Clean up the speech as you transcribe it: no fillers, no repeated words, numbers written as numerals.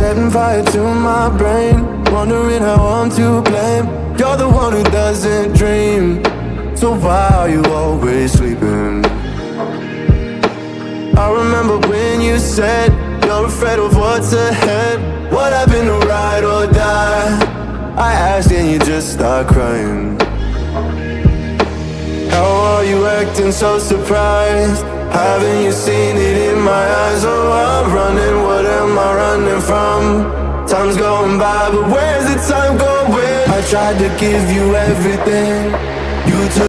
setting fire to my brain, wondering how I'm to blame. You're the one who doesn't dream, so why are you always sleeping? I remember when you said you're afraid of what's ahead. What happened to ride or die? I asked and you just start crying. How are you acting so surprised? Haven't you seen it in my eyes? Oh, I'm running, what am I running from? Time's going by, but where's the time going? I tried to give you everything, you took